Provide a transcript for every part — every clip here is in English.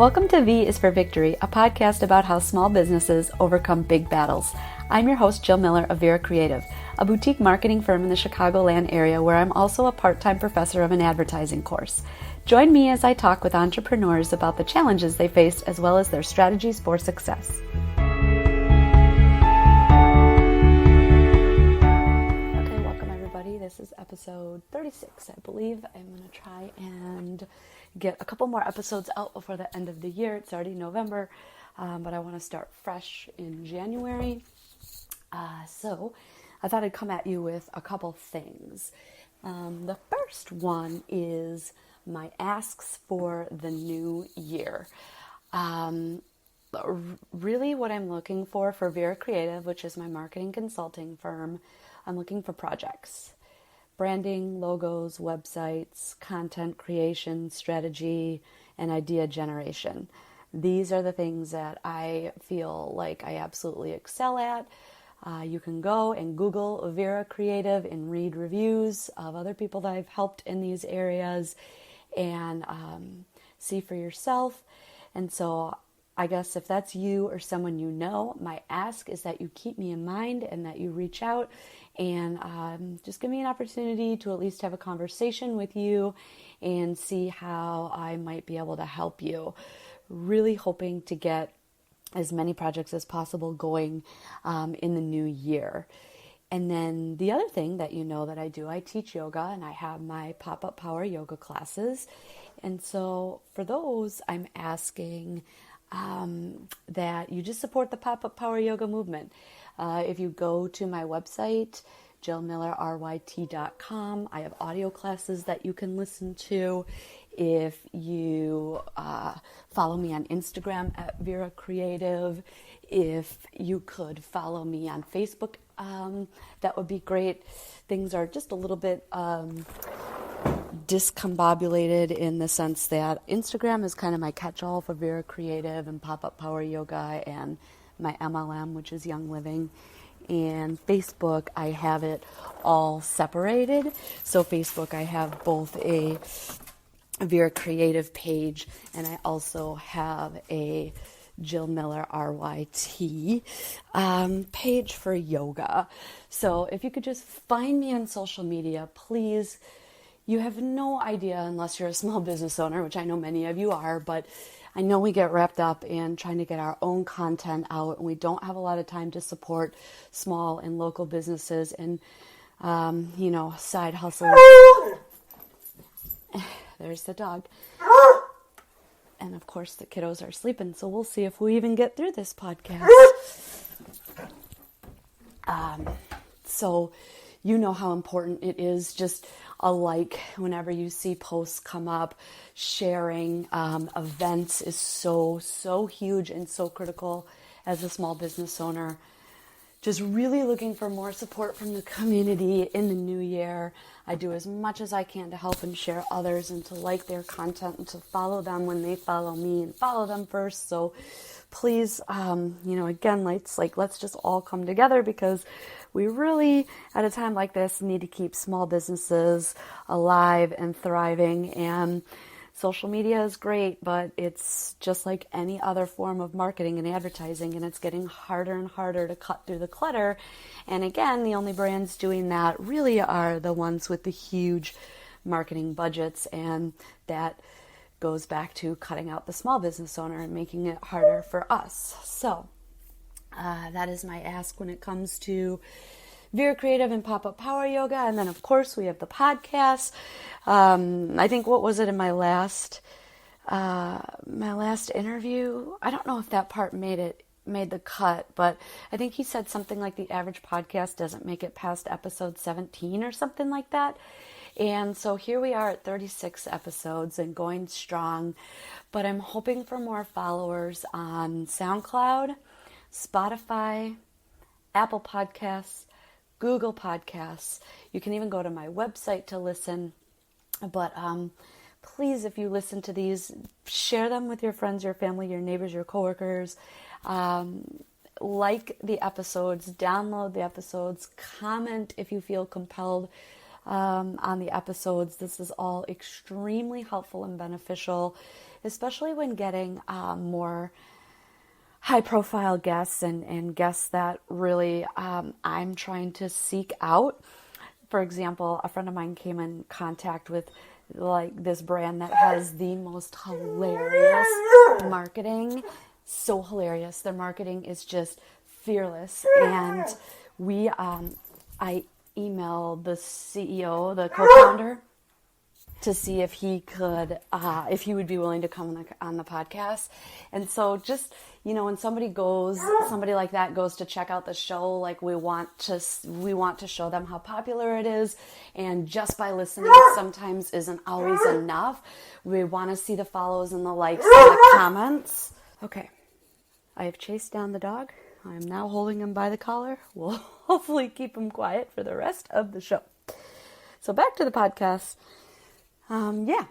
Welcome to V is for Victory, a podcast about how small businesses overcome big battles. I'm your host, Jill Miller of Vera Creative, a boutique marketing firm in the Chicagoland area where I'm also a part-time professor of an advertising course. Join me as I talk with entrepreneurs about the challenges they faced as well as their strategies for success. Okay, welcome everybody. This is episode 36, I believe. I'm going to try and get a couple more episodes out before the end of the year. It's already November, but I want to start fresh in January. So I thought I'd come at you with a couple things. The first one is my asks for the new year. Really what I'm looking for Vera Creative, which is my marketing consulting firm, I'm looking for projects. Branding, logos, websites, content creation, strategy, and idea generation. These are the things that I feel like I absolutely excel at. You can go and Google Vera Creative and read reviews of other people that I've helped in these areas and see for yourself. And so I guess if that's you or someone you know, my ask is that you keep me in mind and that you reach out and just give me an opportunity to at least have a conversation with you and see how I might be able to help you. Really hoping to get as many projects as possible going in the new year. And then the other thing that you know that I do, I teach yoga and I have my pop-up power yoga classes. And so for those, I'm asking that you just support the pop-up power yoga movement. If you go to my website, jillmillerryt.com, I have audio classes that you can listen to. If you follow me on Instagram at Vera Creative, if you could follow me on Facebook, that would be great. Things are just a little bit discombobulated in the sense that Instagram is kind of my catch-all for Vera Creative and Pop-Up Power Yoga and my MLM, which is Young Living. And Facebook, I have it all separated. So Facebook, I have both a Vera Creative page and I also have a Jill Miller RYT page for yoga. So if you could just find me on social media, please. You have no idea unless you're a small business owner, which I know many of you are, but I know we get wrapped up in trying to get our own content out and we don't have a lot of time to support small and local businesses and, side hustles. There's the dog. And of course the kiddos are sleeping, so we'll see if we even get through this podcast. So you know how important it is. Just a like whenever you see posts come up. Sharing events is so huge and so critical as a small business owner. Just really looking for more support from the community in the new year. I do as much as I can to help and share others and to like their content and to follow them when they follow me and follow them first. So please, again, let's just all come together because we really, at a time like this, need to keep small businesses alive and thriving. And social media is great, but it's just like any other form of marketing and advertising, and it's getting harder and harder to cut through the clutter. And again, the only brands doing that really are the ones with the huge marketing budgets, and that goes back to cutting out the small business owner and making it harder for us. So that is my ask when it comes to Vera Creative and Pop-Up Power Yoga. And then, of course, we have the podcast. I think, what was it in my last interview? I don't know if that part made the cut, but I think he said something like the average podcast doesn't make it past episode 17 or something like that. And so here we are at 36 episodes and going strong, but I'm hoping for more followers on SoundCloud, Spotify, Apple Podcasts, Google Podcasts. You can even go to my website to listen. But please, if you listen to these, share them with your friends, your family, your neighbors, your coworkers. Like the episodes, download the episodes, comment if you feel compelled on the episodes. This is all extremely helpful and beneficial, especially when getting more high-profile guests and guests that really I'm trying to seek out. For example, a friend of mine came in contact with like this brand that has the most hilarious marketing. So hilarious. Their marketing is just fearless. And I emailed the CEO, the co-founder, to see if he could, if he would be willing to come on the podcast. And so just, when somebody like that goes to check out the show, like we want to show them how popular it is. And just by listening sometimes isn't always enough. We want to see the follows and the likes and the comments. Okay. I have chased down the dog. I am now holding him by the collar. We'll hopefully keep him quiet for the rest of the show. So back to the podcast.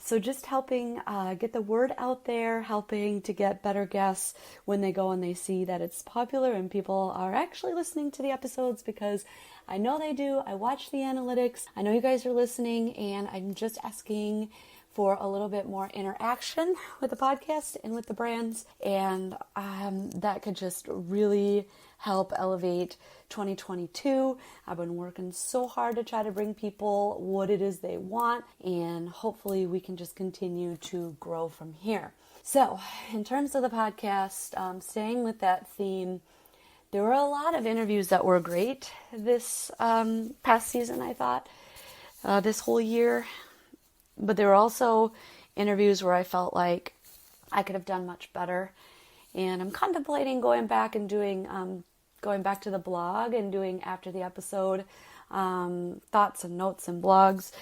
So just helping get the word out there, helping to get better guests when they go and they see that it's popular and people are actually listening to the episodes, because I know they do. I watch the analytics. I know you guys are listening, and I'm just asking for a little bit more interaction with the podcast and with the brands, and that could just really help elevate 2022. I've been working so hard to try to bring people what it is they want, and hopefully we can just continue to grow from here. So in terms of the podcast, staying with that theme, there were a lot of interviews that were great this past season, I thought, this whole year. But there were also interviews where I felt like I could have done much better. And I'm contemplating going back to the blog and doing after the episode thoughts and notes and blogs.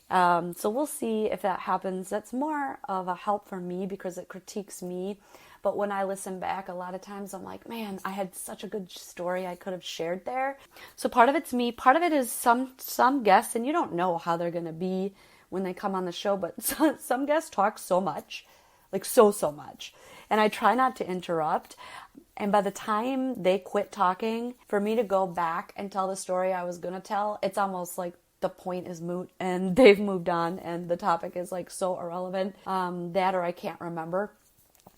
So we'll see if that happens. That's more of a help for me because it critiques me. But when I listen back, a lot of times I'm like, man, I had such a good story I could have shared there. So part of it's me. Part of it is some guests, and you don't know how they're going to be when they come on the show, but some guests talk so much, like so much. And I try not to interrupt. And by the time they quit talking, for me to go back and tell the story I was going to tell, it's almost like the point is moot and they've moved on and the topic is like so irrelevant, that or I can't remember.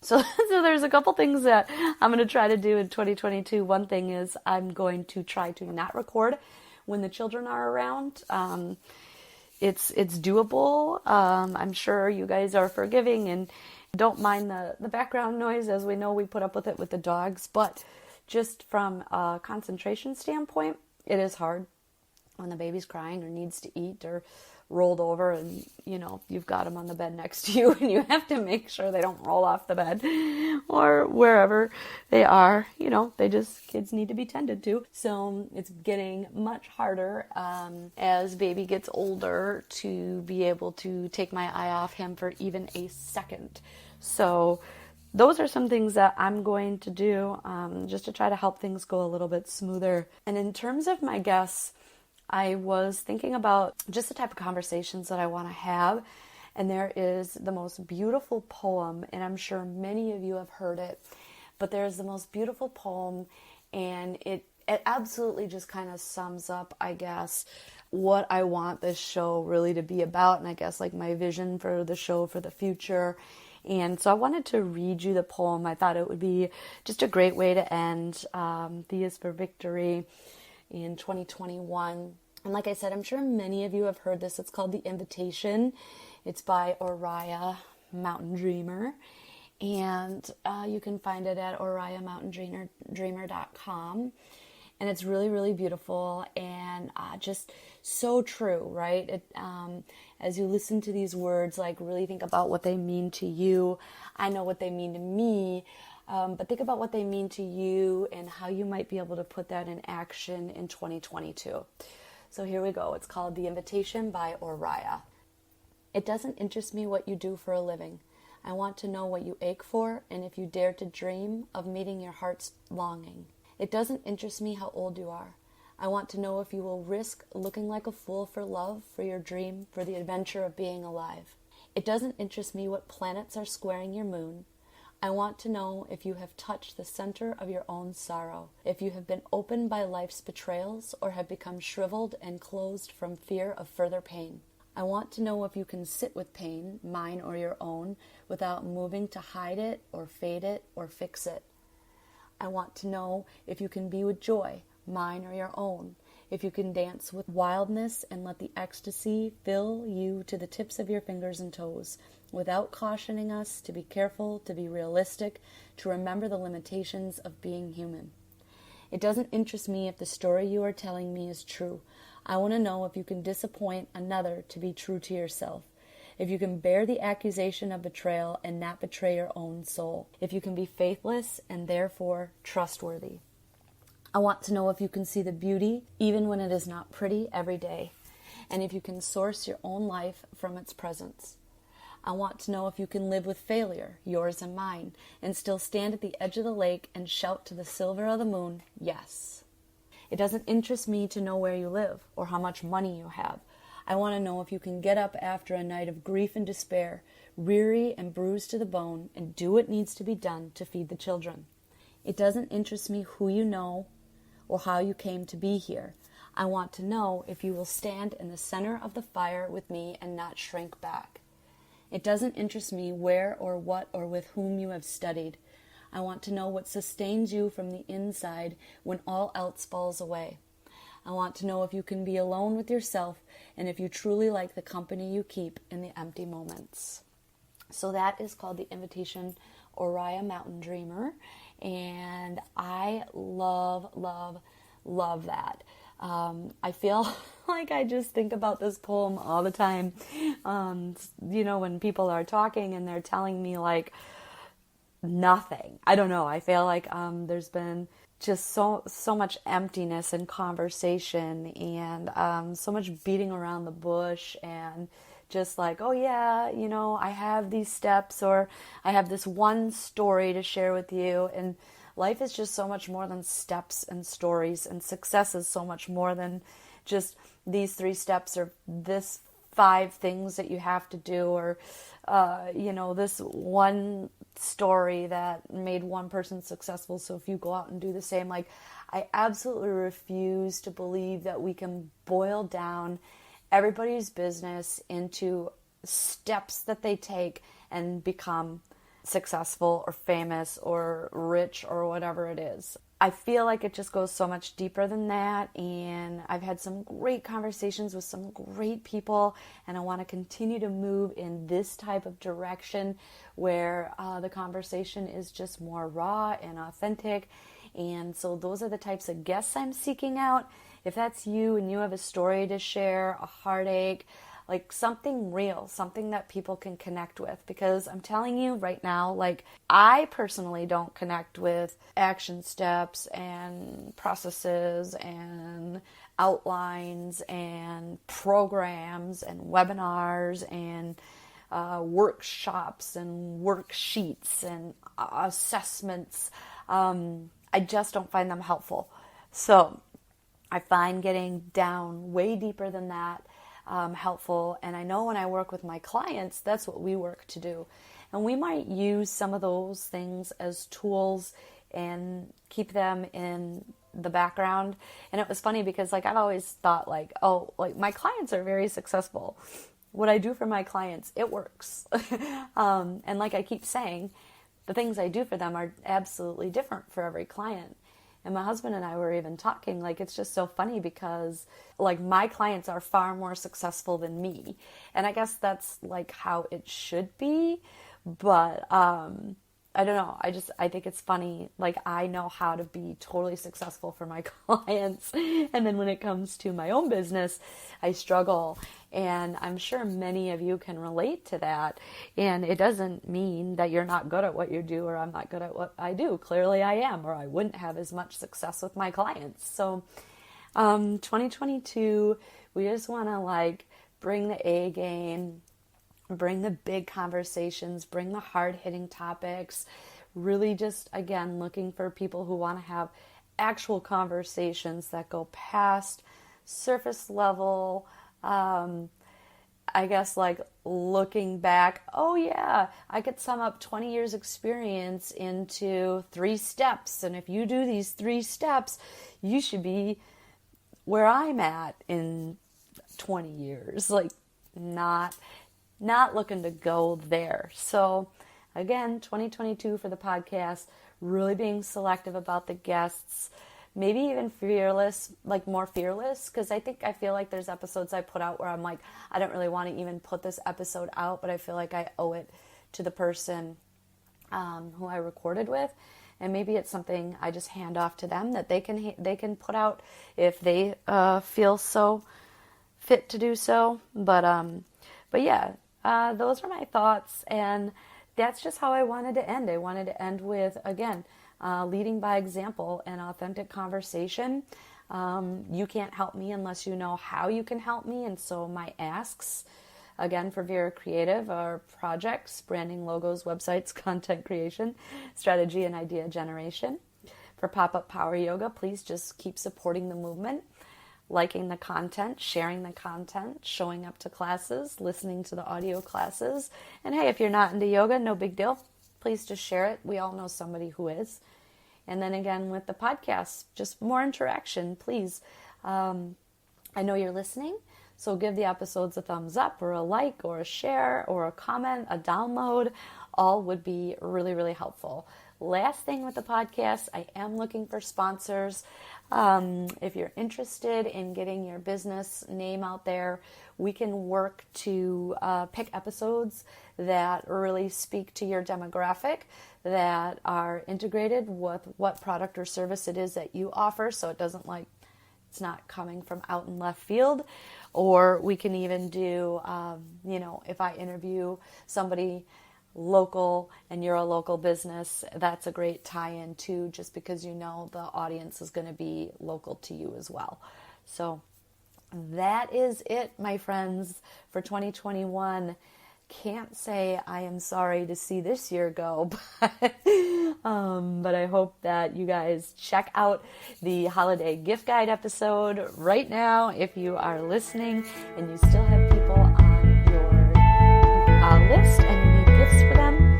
So there's a couple things that I'm going to try to do in 2022. One thing is I'm going to try to not record when the children are around. It's doable. I'm sure you guys are forgiving and don't mind the background noise, as we know we put up with it with the dogs. But just from a concentration standpoint, it is hard when the baby's crying or needs to eat or rolled over and, you've got them on the bed next to you and you have to make sure they don't roll off the bed or wherever they are. Kids need to be tended to. So it's getting much harder as baby gets older to be able to take my eye off him for even a second. So those are some things that I'm going to do just to try to help things go a little bit smoother. And in terms of my guests, I was thinking about just the type of conversations that I want to have. And there is the most beautiful poem, and I'm sure many of you have heard it, but there's the most beautiful poem, and it absolutely just kind of sums up, I guess, what I want this show really to be about, and I guess like my vision for the show for the future. And so I wanted to read you the poem. I thought it would be just a great way to end V is for Victory in 2021. And like I said, I'm sure many of you have heard this. It's called The Invitation. It's by Oriah Mountain Dreamer. And you can find it at oriahmountaindreamer.com. And it's really, really beautiful and just so true, right? As you listen to these words, like really think about what they mean to you. I know what they mean to me. But think about what they mean to you and how you might be able to put that in action in 2022. So here we go. It's called The Invitation by Oriah. It doesn't interest me what you do for a living. I want to know what you ache for and if you dare to dream of meeting your heart's longing. It doesn't interest me how old you are. I want to know if you will risk looking like a fool for love, for your dream, for the adventure of being alive. It doesn't interest me what planets are squaring your moon. I want to know if you have touched the center of your own sorrow, if you have been opened by life's betrayals or have become shriveled and closed from fear of further pain. I want to know if you can sit with pain, mine or your own, without moving to hide it or fade it or fix it. I want to know if you can be with joy, mine or your own, if you can dance with wildness and let the ecstasy fill you to the tips of your fingers and toes, without cautioning us to be careful, to be realistic, to remember the limitations of being human. It doesn't interest me if the story you are telling me is true. I want to know if you can disappoint another to be true to yourself. If you can bear the accusation of betrayal and not betray your own soul. If you can be faithless and therefore trustworthy. I want to know if you can see the beauty, even when it is not pretty, every day. And if you can source your own life from its presence. I want to know if you can live with failure, yours and mine, and still stand at the edge of the lake and shout to the silver of the moon, yes. It doesn't interest me to know where you live or how much money you have. I want to know if you can get up after a night of grief and despair, weary and bruised to the bone, and do what needs to be done to feed the children. It doesn't interest me who you know or how you came to be here. I want to know if you will stand in the center of the fire with me and not shrink back. It doesn't interest me where or what or with whom you have studied. I want to know what sustains you from the inside when all else falls away. I want to know if you can be alone with yourself and if you truly like the company you keep in the empty moments. So that is called the Invitation Oriah Mountain Dreamer. And I love, love, love that. I feel like I just think about this poem all the time. When people are talking and they're telling me like nothing. I don't know. I feel like there's been just so much emptiness in conversation and so much beating around the bush and just like, oh yeah, I have these steps or I have this one story to share with you. And life is just so much more than steps and stories, and success is so much more than just these 3 steps or this 5 things that you have to do or, this one story that made one person successful. So if you go out and do the same, like I absolutely refuse to believe that we can boil down everybody's business into steps that they take and become successful or famous or rich or whatever it is. I feel like it just goes so much deeper than that, and I've had some great conversations with some great people, and I want to continue to move in this type of direction where the conversation is just more raw and authentic. And so those are the types of guests I'm seeking out. If that's you and you have a story to share, a heartache, like something real, something that people can connect with. Because I'm telling you right now, like I personally don't connect with action steps and processes and outlines and programs and webinars and workshops and worksheets and assessments. I just don't find them helpful. So I find getting down way deeper than that helpful. And I know when I work with my clients, that's what we work to do. And we might use some of those things as tools and keep them in the background. And it was funny because like I've always thought like, oh, like my clients are very successful. What I do for my clients, it works. And like I keep saying, the things I do for them are absolutely different for every client. And my husband and I were even talking, like, it's just so funny because, like, my clients are far more successful than me. And I guess that's, like, how it should be. But, I don't know. I think it's funny. Like, I know how to be totally successful for my clients. And then when it comes to my own business, I struggle. And I'm sure many of you can relate to that. And it doesn't mean that you're not good at what you do or I'm not good at what I do. Clearly I am, or I wouldn't have as much success with my clients. So 2022, we just want to like bring the A game, bring the big conversations, bring the hard-hitting topics, really just, again, looking for people who want to have actual conversations that go past surface level, I guess like looking back, oh yeah, I could sum up 20 years experience into 3 steps. And if you do these 3 steps, you should be where I'm at in 20 years. Like not looking to go there. So again, 2022 for the podcast, really being selective about the guests, maybe even fearless, like more fearless, because I feel like there's episodes I put out where I'm like, I don't really want to even put this episode out, but I feel like I owe it to the person who I recorded with. And maybe it's something I just hand off to them that they can put out if they feel so fit to do so. But yeah, those are my thoughts, and that's just how I wanted to end. I wanted to end with, again, leading by example and authentic conversation. You can't help me unless you know how you can help me, and so my asks, again, for Vera Creative are projects, branding, logos, websites, content creation, strategy, and idea generation. For Pop-Up Power Yoga, please just keep supporting the movement, liking the content, sharing the content, showing up to classes, listening to the audio classes. And hey, if you're not into yoga, no big deal. Please just share it. We all know somebody who is. And then again, with the podcast, just more interaction, please. I know you're listening, so give the episodes a thumbs up or a like or a share or a comment, a download. All would be really, really helpful. Last thing with the podcast, I am looking for sponsors. If you're interested in getting your business name out there, we can work to pick episodes that really speak to your demographic, that are integrated with what product or service it is that you offer, so it doesn't like it's not coming from out in left field. Or we can even do, if I interview somebody local and you're a local business, that's a great tie-in too, just because you know the audience is going to be local to you as well. So that is it, my friends, for 2021. Can't say I am sorry to see this year go, but I hope that you guys check out the holiday gift guide episode right now if you are listening and you still have people on your list and you need gifts for them.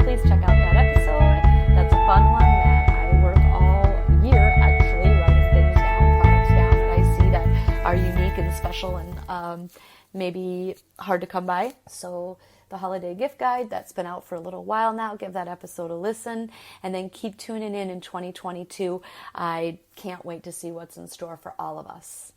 Please check out that episode. That's a fun one that I work all year, actually, writing things down, products down that I see that are unique and special and maybe hard to come by. So the holiday gift guide, that's been out for a little while now. Give that episode a listen and then keep tuning in 2022. I can't wait to see what's in store for all of us.